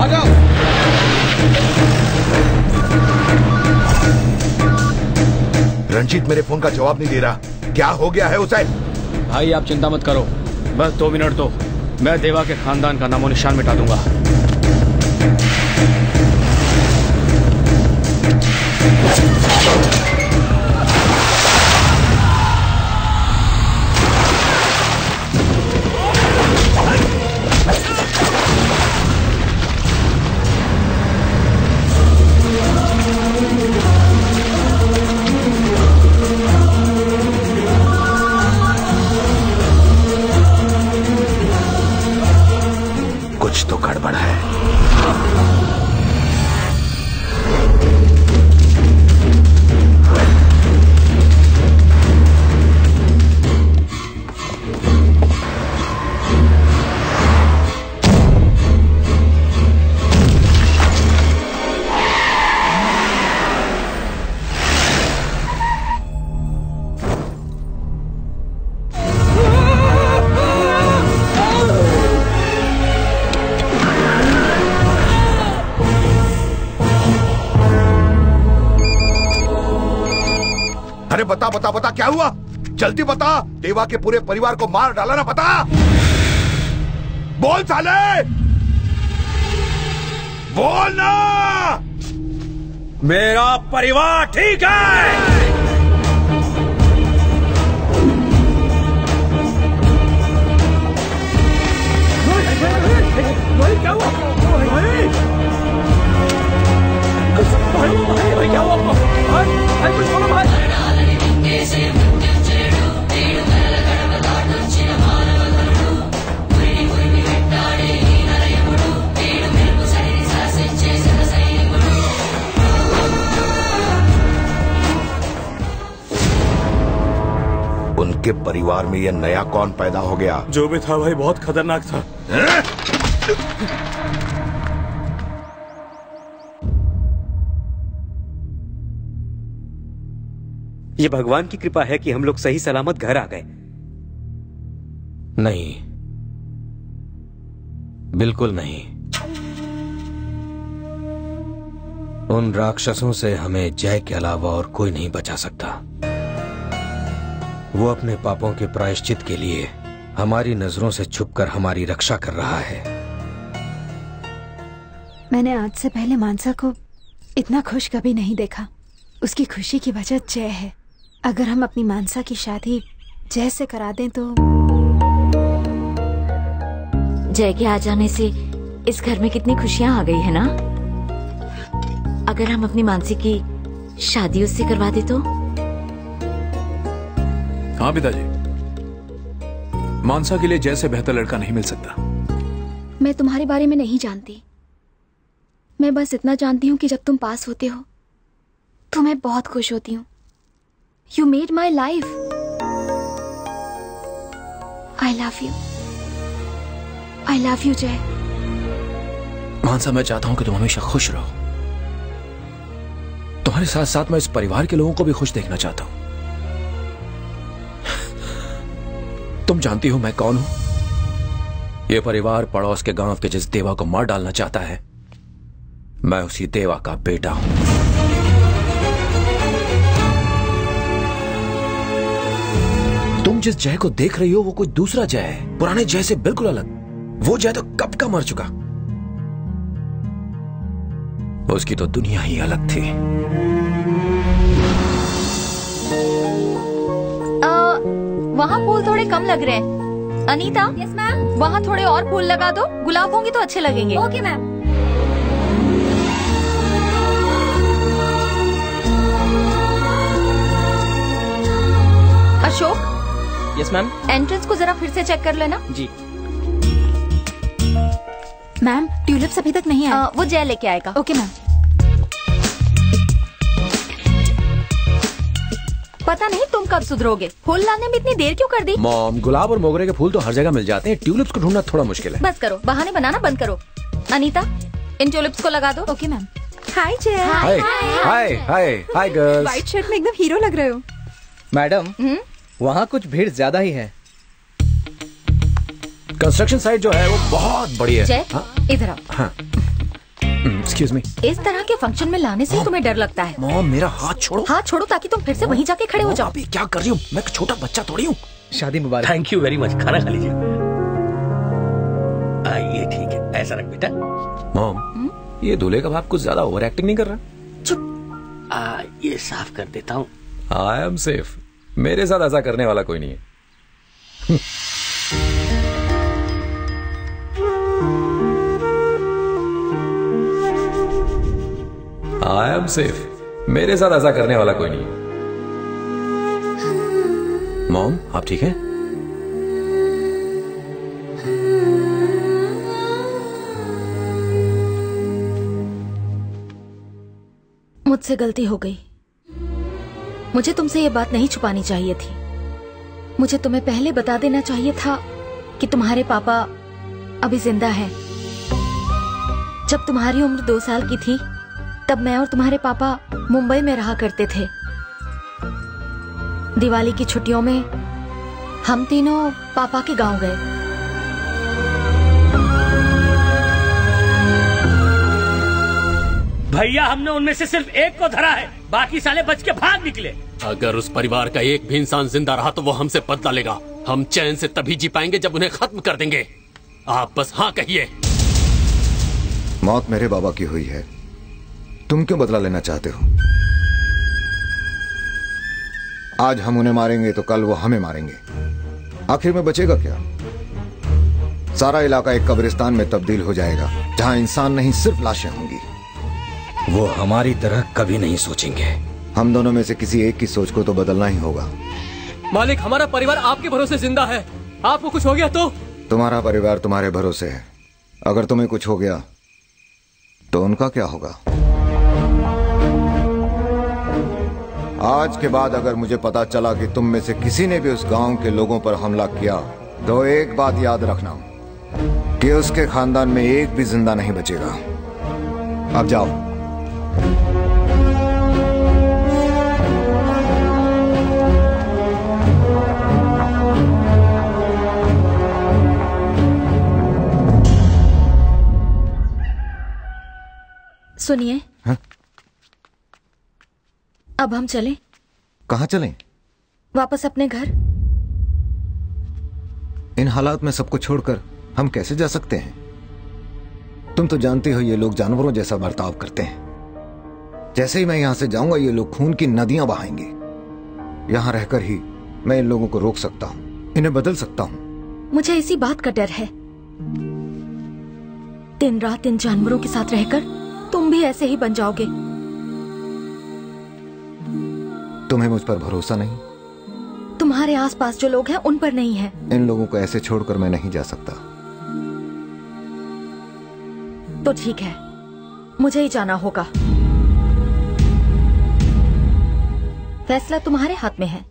आ जाओ। रंजीत मेरे फोन का जवाब नहीं दे रहा, क्या हो गया है उसे? भाई आप चिंता मत करो, बस 2 मिनट दो, मैं देवा के खानदान का नामो निशान मिटा दूंगा। कुछ तो गड़बड़ है। अरे बता बता बता, क्या हुआ? जल्दी बता। देवा के पूरे परिवार को मार डाला ना, बता। बोल साले, बोल ना। मेरा परिवार ठीक है। क्या हुआ? क्या हुआ? कुछ बोलो भाई। उनके परिवार में ये नया कौन पैदा हो गया? जो भी था भाई बहुत खतरनाक था। ये भगवान की कृपा है कि हम लोग सही सलामत घर आ गए। नहीं, बिल्कुल नहीं। उन राक्षसों से हमें जय के अलावा और कोई नहीं बचा सकता। वो अपने पापों के प्रायश्चित के लिए हमारी नजरों से छुपकर हमारी रक्षा कर रहा है। मैंने आज से पहले मानसा को इतना खुश कभी नहीं देखा। उसकी खुशी की वजह जय है। अगर हम अपनी मानसा की शादी जय से करा दें तो। जय के आ जाने से इस घर में कितनी खुशियां आ गई है ना। अगर हम अपनी मानसी की शादी उससे करवा दे तो। हाँ पिताजी, मानसा के लिए जय से बेहतर लड़का नहीं मिल सकता। मैं तुम्हारे बारे में नहीं जानती। मैं बस इतना जानती हूँ कि जब तुम पास होते हो तो मैं बहुत खुश होती हूँ। You made my life. I love you. I love you, जय। मानसा, मैं चाहता हूं कि तुम हमेशा खुश रहो। तुम्हारे साथ साथ मैं इस परिवार के लोगों को भी खुश देखना चाहता हूं। तुम जानती हो मैं कौन हूं? यह परिवार पड़ोस के गांव के जिस देवा को मार डालना चाहता है, मैं उसी देवा का बेटा हूं। तुम जिस जय को देख रही हो वो कोई दूसरा जय है, पुराने जय से बिल्कुल अलग। वो जय तो कब का मर चुका। उसकी तो दुनिया ही अलग थी। वहाँ फूल थोड़े कम लग रहे हैं। अनीता, यस मैम, वहाँ थोड़े और फूल लगा दो। गुलाब होंगे तो अच्छे लगेंगे। Okay ma'am. Ashok. Yes ma'am. Entrance को जरा फिर से चेक कर लेना। जी मैम, ट्यूलिप्स अभी तक नहीं आए। वो जय लेके आएगा। Okay ma'am. पता नहीं तुम कब सुधरोगे। फूल लाने में इतनी देर क्यों कर दी? मॉम, गुलाब और मोगरे के फूल तो हर जगह मिल जाते हैं, ट्यूलिप्स को ढूंढना थोड़ा मुश्किल है। बस करो, बहाने बनाना बंद करो। अनीता, इन ट्यूलिप्स को लगा दो। Okay ma'am. Hi Jay. Hi hi hi hi girls. White shirt में एकदम हीरो लग रहे हो। मैडम, वहाँ कुछ भीड़ ज्यादा ही है। कंस्ट्रक्शन साइट जो है वो बहुत बड़ी है। जय, इधर आओ। हाँ। Excuse me. इस तरह के फंक्शन में लाने से ही तुम्हें डर लगता है। मॉम मेरा हाथ छोड़ो। हाथ छोड़ो ताकि तुम फिर से वहीं जाके खड़े हो जाओ। अभी क्या कर रही हूँ, मैं छोटा बच्चा थोड़ी हूँ। शादी मुबारक। Thank you very much. खाना खा लीजिए। ये ठीक है, ऐसा रख बेटा। मॉम ये दूल्हे का बाप कुछ ज्यादा ओवर एक्टिंग नहीं कर रहा? चुप। ये साफ कर देता हूँ। आई एम सेफ, मेरे साथ ऐसा करने वाला कोई नहीं है। आई एम सेफ, मेरे साथ ऐसा करने वाला कोई नहीं है। मॉम आप ठीक हैं? मुझसे गलती हो गई। मुझे तुमसे ये बात नहीं छुपानी चाहिए थी। मुझे तुम्हें पहले बता देना चाहिए था कि तुम्हारे पापा अभी जिंदा हैं। जब तुम्हारी उम्र 2 साल की थी तब मैं और तुम्हारे पापा मुंबई में रहा करते थे। दिवाली की छुट्टियों में हम तीनों पापा के गांव गए। भैया हमने उनमें से सिर्फ एक को धरा है, बाकी साले बच के भाग निकले। अगर उस परिवार का एक भी इंसान जिंदा रहा तो वो हमसे बदला लेगा। हम चैन से तभी जी पाएंगे जब उन्हें खत्म कर देंगे। आप बस हाँ कहिए। मौत मेरे बाबा की हुई है, तुम क्यों बदला लेना चाहते हो? आज हम उन्हें मारेंगे तो कल वो हमें मारेंगे। आखिर में बचेगा क्या? सारा इलाका एक कब्रिस्तान में तब्दील हो जाएगा जहां इंसान नहीं सिर्फ लाशें होंगी। वो हमारी तरह कभी नहीं सोचेंगे। हम दोनों में से किसी एक की सोच को तो बदलना ही होगा। मालिक हमारा परिवार आपके भरोसे जिंदा है, आपको कुछ हो गया तो? तुम्हारा परिवार तुम्हारे भरोसे है, अगर तुम्हें कुछ हो गया तो उनका क्या होगा? आज के बाद अगर मुझे पता चला कि तुम में से किसी ने भी उस गांव के लोगों पर हमला किया तो एक बात याद रखना कि उसके खानदान में एक भी जिंदा नहीं बचेगा। अब जाओ। सुनिए। हाँ? अब हम चलें? कहाँ चलें? वापस अपने घर। इन हालात में सबको छोड़कर हम कैसे जा सकते हैं? तुम तो जानते हो ये लोग जानवरों जैसा बर्ताव करते हैं। जैसे ही मैं यहां से जाऊंगा ये लोग खून की नदियां बहाएंगे। यहां रहकर ही मैं इन लोगों को रोक सकता हूं, इन्हें बदल सकता हूं। मुझे इसी बात का डर है। दिन रात इन जानवरों के साथ रहकर तुम भी ऐसे ही बन जाओगे। तुम्हें मुझ पर भरोसा नहीं? तुम्हारे आसपास जो लोग हैं उन पर नहीं है। इन लोगों को ऐसे छोड़कर मैं नहीं जा सकता। तो ठीक है, मुझे ही जाना होगा। फैसला तुम्हारे हाथ में है।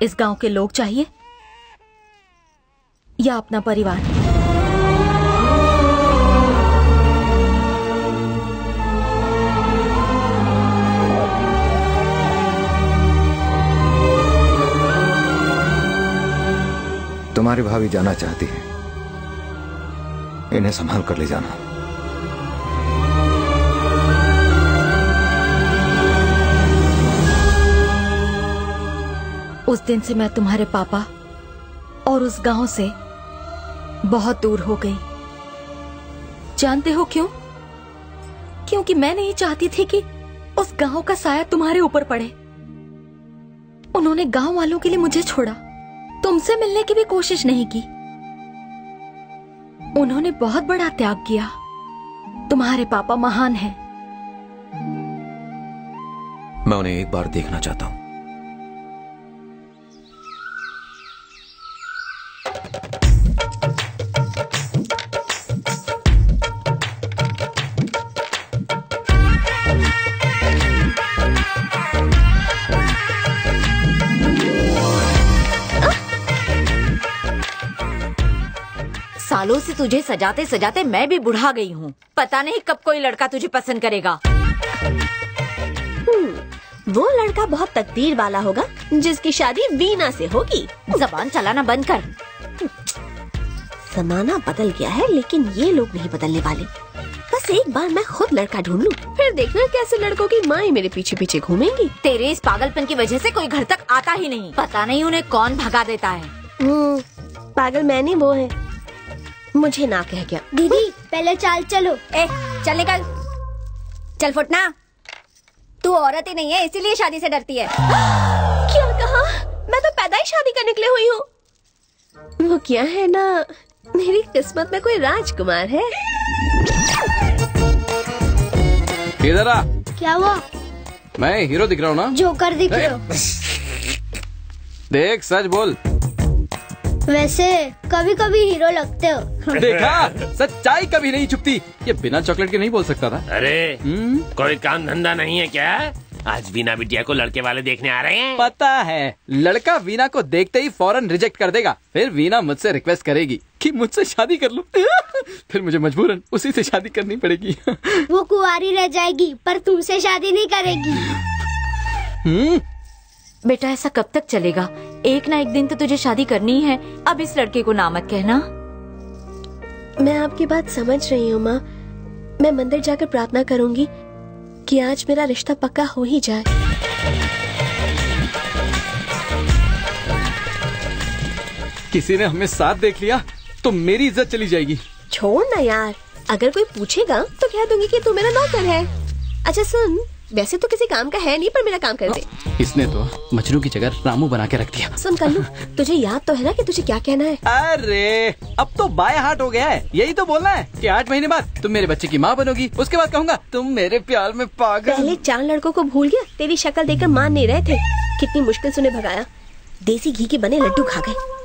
इस गांव के लोग चाहिए या अपना परिवार? तुम्हारी भाभी जाना चाहती है, इन्हें संभाल कर ले जाना। उस दिन से मैं तुम्हारे पापा और उस गांव से बहुत दूर हो गई। जानते हो क्यों? क्योंकि मैं नहीं चाहती थी कि उस गांव का साया तुम्हारे ऊपर पड़े। उन्होंने गांव वालों के लिए मुझे छोड़ा, तुमसे मिलने की भी कोशिश नहीं की। उन्होंने बहुत बड़ा त्याग किया। तुम्हारे पापा महान हैं। मैं उन्हें एक बार देखना चाहता हूं। सालों से तुझे सजाते सजाते मैं भी बुढ़ा गई हूँ। पता नहीं कब कोई लड़का तुझे पसंद करेगा। वो लड़का बहुत तकदीर वाला होगा जिसकी शादी वीना से होगी। जबान चलाना बंद कर। जमाना बदल गया है लेकिन ये लोग नहीं बदलने वाले। बस एक बार मैं खुद लड़का ढूंढ लूं, फिर देखना कैसे लड़कों की माँ मेरे पीछे पीछे घूमेंगी। तेरे इस पागलपन की वजह से कोई घर तक आता ही नहीं। पता नहीं उन्हें कौन भगा देता है। पागल मैं नहीं, वो है। मुझे ना कह गया। दीदी पहले चाल चलो। चल निकल, चल फुटना। तू औरत ही नहीं है, इसीलिए शादी से डरती है। क्या कहा? मैं तो पैदा ही शादी का निकले हुई हूँ। वो क्या है ना, मेरी किस्मत में कोई राजकुमार है। इधर आ। क्या हुआ? मैं हीरो दिख रहा हूँ ना? जोकर दिख रहे हो। देख सच बोल। वैसे कभी कभी हीरो लगते हो। देखा, सच्चाई कभी नहीं छुपती। ये बिना चॉकलेट के नहीं बोल सकता था। अरे कोई काम धंधा नहीं है क्या? आज वीना बिटिया को लड़के वाले देखने आ रहे हैं। पता है, लड़का वीना को देखते ही फौरन रिजेक्ट कर देगा। फिर वीना मुझसे रिक्वेस्ट करेगी कि मुझसे शादी कर लो। फिर मुझे मजबूरन उसी से शादी करनी पड़ेगी। वो कुंवारी रह जाएगी पर तुमसे शादी नहीं करेगी। बेटा ऐसा कब तक चलेगा? एक ना एक दिन तो तुझे शादी करनी ही है। अब इस लड़के को ना मत कहना। मैं आपकी बात समझ रही हूँ माँ। मैं मंदिर जाकर प्रार्थना करूंगी कि आज मेरा रिश्ता पक्का हो ही जाए। किसी ने हमें साथ देख लिया तो मेरी इज्जत चली जाएगी। छोड़ ना यार, अगर कोई पूछेगा तो कह दूंगी कि तू मेरा नौकर है। अच्छा सुन, वैसे तो किसी काम का है नहीं पर मेरा काम कर दे। इसने तो मजनू की जगह रामू बना के रख दिया। सुन कल्लू, तुझे याद तो है ना कि तुझे क्या कहना है? अरे अब तो बाय हार्ट हो गया है। यही तो बोलना है कि 8 महीने बाद तुम मेरे बच्चे की माँ बनोगी। उसके बाद कहूँगा तुम मेरे प्यार में पागल। पहले 4 लड़कों को भूल गया, तेरी शक्ल देखकर मान नहीं रहे थे। कितनी मुश्किल से उन्हें भगाया, देसी घी के बने लड्डू खा गए।